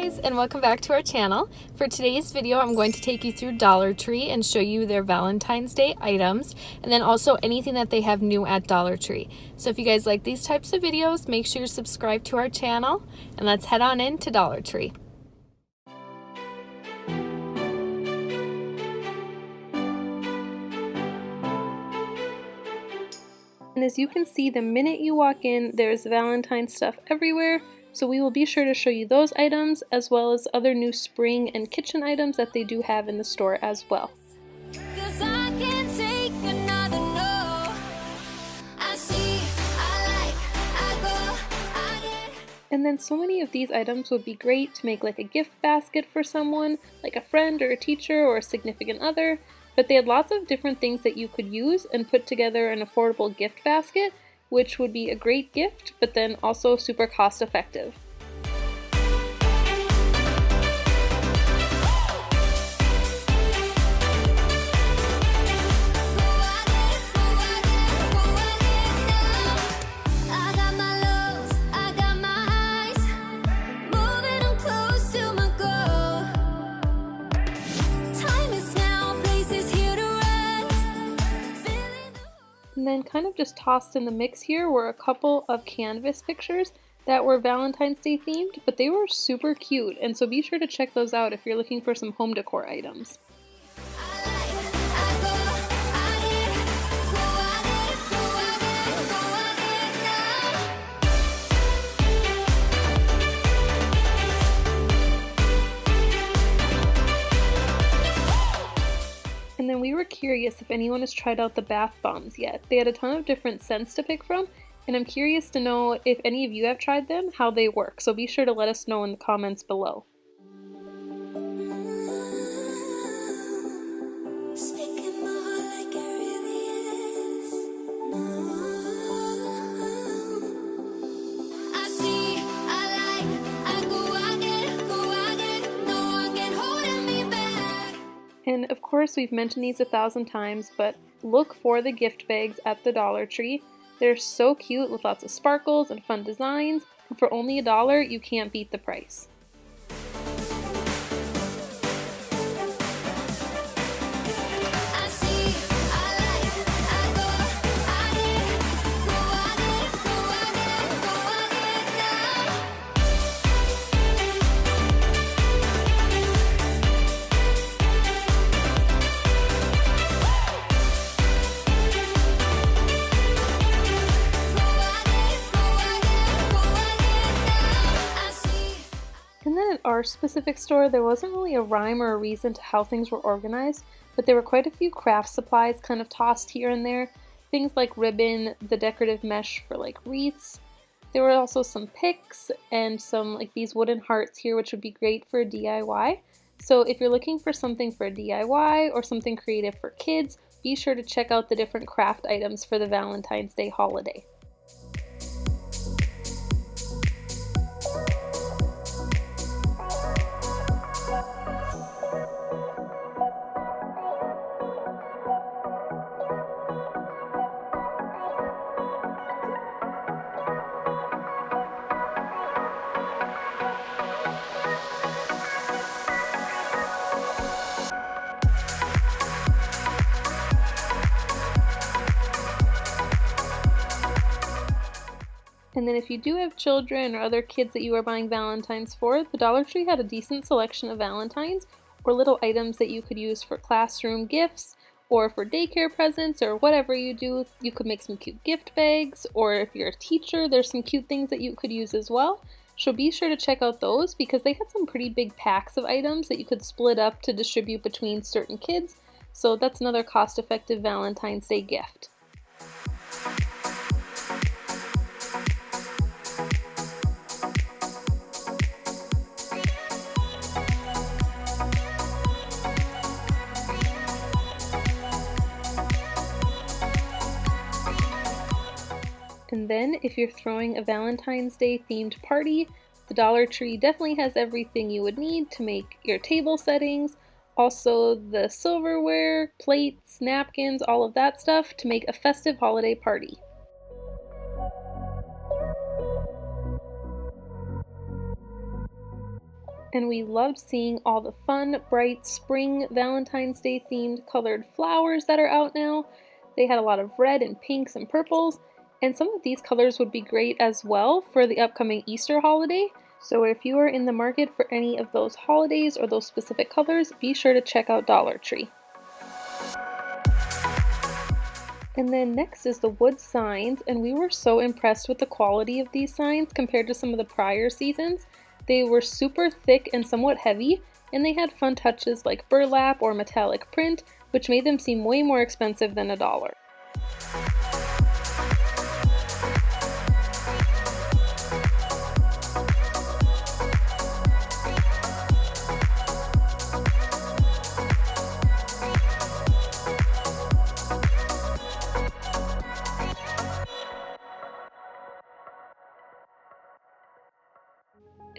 guys, and welcome back to our channel. For today's video, I'm going to take you through Dollar Tree and show you their Valentine's Day items, and then also anything that they have new at Dollar Tree. So if you guys like these types of videos, make sure you subscribe to our channel, and let's head on into Dollar Tree. And as you can see, the minute you walk in, there's Valentine's stuff everywhere. So we will be sure to show you those items as well as other new spring and kitchen items that they do have in the store as well. And then so many of these items would be great to make like a gift basket for someone, like a friend or a teacher or a significant other. But they had lots of different things that you could use and put together an affordable gift basket, which would be a great gift, but then also super cost effective. And then kind of just tossed in the mix here were a couple of canvas pictures that were Valentine's Day themed, but they were super cute, and so be sure to check those out if you're looking for some home decor items. And then we were curious if anyone has tried out the bath bombs yet. They had a ton of different scents to pick from, and I'm curious to know if any of you have tried them, how they work. So be sure to let us know in the comments below. And of course, we've mentioned these 1,000 times, but look for the gift bags at the Dollar Tree. They're so cute with lots of sparkles and fun designs, and for only $1, you can't beat the price. And then at our specific store, there wasn't really a rhyme or a reason to how things were organized, but there were quite a few craft supplies kind of tossed here and there. Things like ribbon, the decorative mesh for like wreaths. There were also some picks and some like these wooden hearts here, which would be great for a DIY. So if you're looking for something for a DIY or something creative for kids, be sure to check out the different craft items for the Valentine's Day holiday. And then if you do have children or other kids that you are buying Valentines for, the Dollar Tree had a decent selection of Valentines or little items that you could use for classroom gifts or for daycare presents or whatever you do. You could make some cute gift bags, or if you're a teacher, there's some cute things that you could use as well. So be sure to check out those because they had some pretty big packs of items that you could split up to distribute between certain kids. So that's another cost-effective Valentine's Day gift. And then if you're throwing a Valentine's Day themed party, the Dollar Tree definitely has everything you would need to make your table settings, also the silverware, plates, napkins, all of that stuff to make a festive holiday party. And we loved seeing all the fun, bright spring Valentine's Day themed colored flowers that are out now. They had a lot of red and pinks and purples, and some of these colors would be great as well for the upcoming Easter holiday. So if you are in the market for any of those holidays or those specific colors, be sure to check out Dollar Tree. And then next is the wood signs, and we were so impressed with the quality of these signs compared to some of the prior seasons. They were super thick and somewhat heavy, and they had fun touches like burlap or metallic print, which made them seem way more expensive than $1.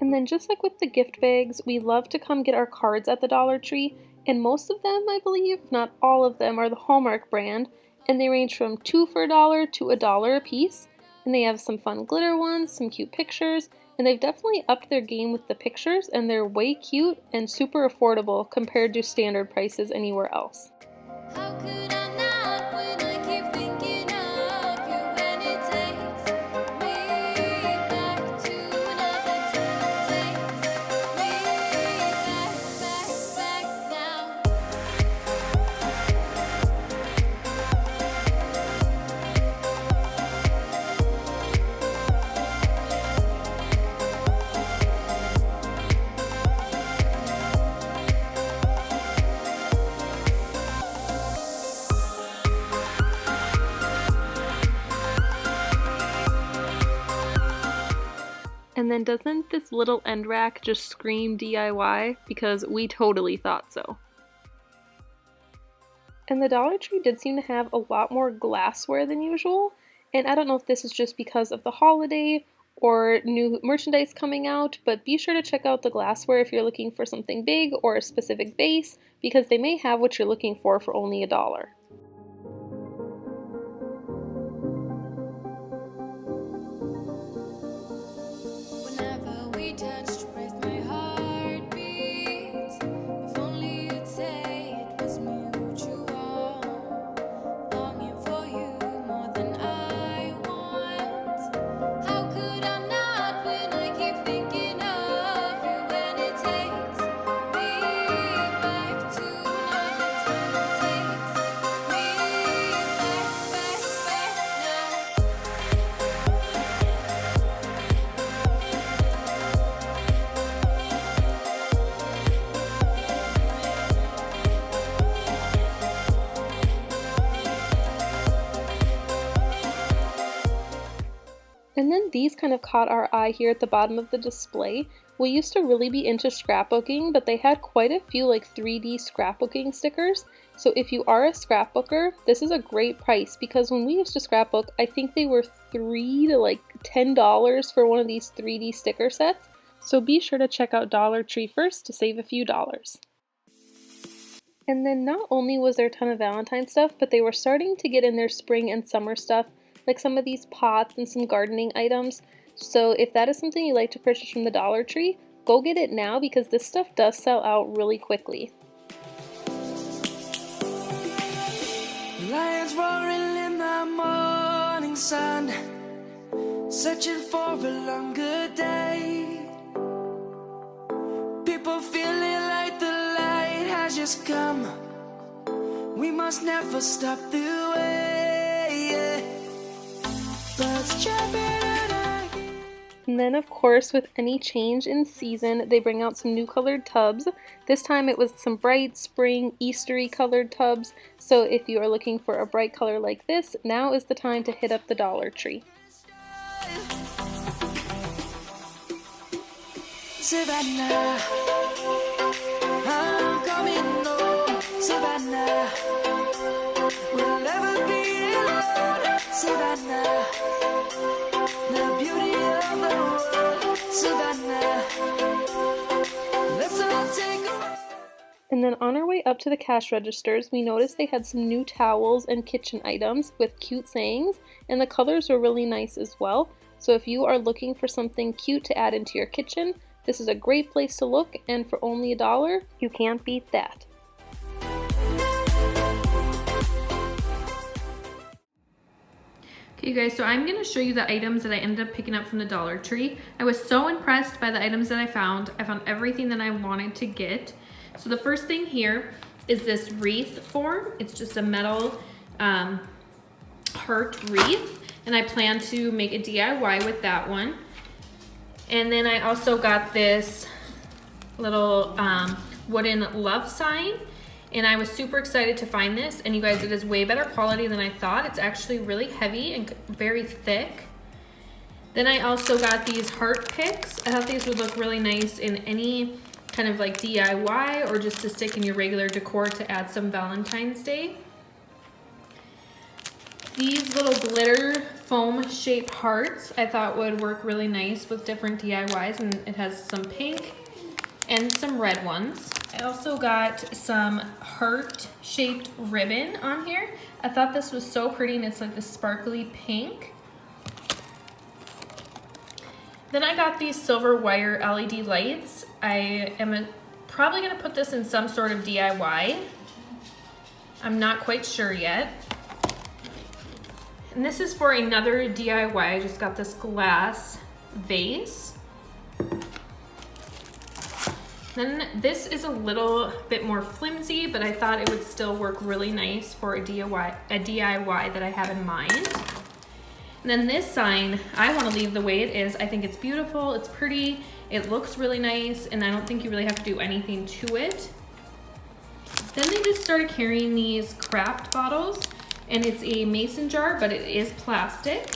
And then just like with the gift bags, we love to come get our cards at the Dollar Tree, and most of them, I believe, if not all of them, are the Hallmark brand, and they range from 2 for $1 to $1 a piece, and they have some fun glitter ones, some cute pictures, and they've definitely upped their game with the pictures, and they're way cute and super affordable compared to standard prices anywhere else. How could I not when I keep thinking of you and it takes me back to another time, takes me back now. And then doesn't this little end rack just scream DIY? Because we totally thought so. And the Dollar Tree did seem to have a lot more glassware than usual, and I don't know if this is just because of the holiday or new merchandise coming out, but be sure to check out the glassware if you're looking for something big or a specific vase, because they may have what you're looking for only $1. Whenever we touched, raised my heartbeat. If only you'd say it was mutual. Longing for you more than I want. How could I not when I keep thinking of you and it takes me back to another time, takes And then these kind of caught our eye here at the bottom of the display. We used to really be into scrapbooking, but they had quite a few like 3D scrapbooking stickers. So if you are a scrapbooker, this is a great price, because when we used to scrapbook, I think they were $3 to like $10 for one of these 3D sticker sets. So be sure to check out Dollar Tree first to save a few dollars. And then not only was there a ton of Valentine stuff, but they were starting to get in their spring and summer stuff, like some of these pots and some gardening items. So if that is something you like to purchase from the Dollar Tree, go get it now, because this stuff does sell out really quickly. Lions roaring in the morning sun, searching for a longer day. People feeling like the light has just come. We must never stop the way. Birds chirping and I hear. And then of course, with any change in season, they bring out some new colored tubs. This time it was some bright spring Eastery colored tubs. So if you are looking for a bright color like this, now is the time to hit up the Dollar Tree. Savannah, I'm coming home. Savannah, we'll never be alone. Savannah, the beauty of the world. Savannah, let's all take a. And then on our way up to the cash registers, we noticed they had some new towels and kitchen items with cute sayings, and the colors were really nice as well. So if you are looking for something cute to add into your kitchen, This is a great place to look, and for only $1, you can't beat that. Okay, you guys, so I'm going to show you the items that I ended up picking up from the Dollar Tree. I was so impressed by the items that I found. I found everything that I wanted to get. So the first thing here is this wreath form. It's just a metal heart wreath, and I plan to make a DIY with that one. And then I also got this little wooden love sign, and I was super excited to find this. And you guys, it is way better quality than I thought. It's actually really heavy and very thick. Then I also got these heart picks. I thought these would look really nice in any kind of like DIY or just to stick in your regular decor to add some Valentine's Day. These little glitter foam shaped hearts I thought would work really nice with different DIYs, and it has some pink and some red ones. I also got some heart shaped ribbon on here. I thought this was so pretty, and it's like this sparkly pink. Then I got these silver wire LED lights. I am probably gonna put this in some sort of DIY. I'm not quite sure yet. And this is for another DIY. I just got this glass vase. Then this is a little bit more flimsy, but I thought it would still work really nice for a DIY that I have in mind. And then this sign, I want to leave the way it is. I think it's beautiful, it's pretty, it looks really nice, and I don't think you really have to do anything to it. Then they just started carrying these craft bottles, and it's a mason jar, but it is plastic.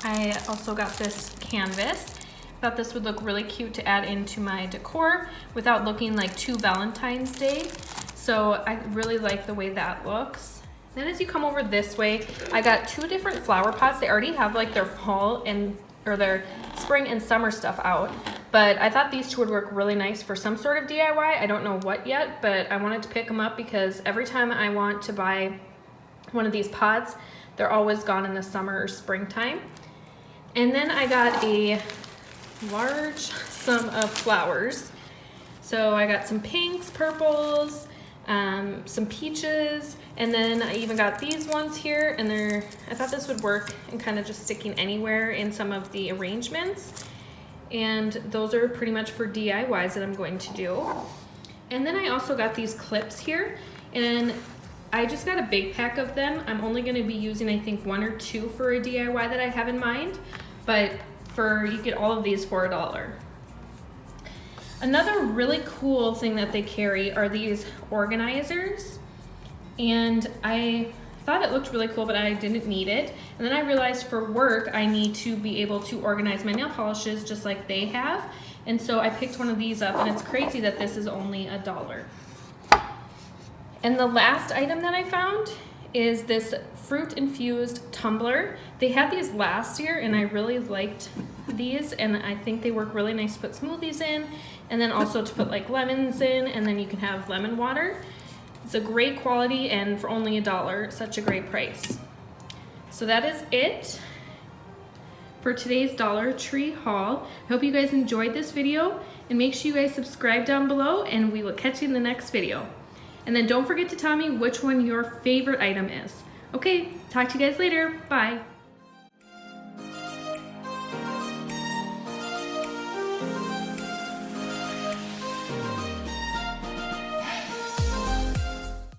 I also got this canvas. Thought this would look really cute to add into my decor without looking like too Valentine's Day. So I really like the way that looks. Then as you come over this way, I got 2 different flower pots. They already have like their fall or their spring and summer stuff out. But I thought these 2 would work really nice for some sort of DIY. I don't know what yet, but I wanted to pick them up because every time I want to buy one of these pots, they're always gone in the summer or springtime. And then I got a large sum of flowers. So I got some pinks, purples, some peaches, and then I even got these ones here, and I thought this would work and kind of just sticking anywhere in some of the arrangements. And those are pretty much for DIYs that I'm going to do. And then I also got these clips here, and I just got a big pack of them. I'm only going to be using, I think, 1 or 2 for a DIY that I have in mind, but you get all of these for $1. Another really cool thing that they carry are these organizers, and I thought it looked really cool, but I didn't need it. And then I realized for work I need to be able to organize my nail polishes just like they have, and so I picked one of these up, and it's crazy that this is only $1. And the last item that I found is this fruit infused tumbler. They had these last year, and I really liked these, and I think they work really nice to put smoothies in, and then also to put like lemons in, and then you can have lemon water. It's a great quality, and for only $1, such a great price. So that is it for today's Dollar Tree haul. I hope you guys enjoyed this video, and make sure you guys subscribe down below, and we will catch you in the next video. And then don't forget to tell me which one your favorite item is. Okay, talk to you guys later. Bye.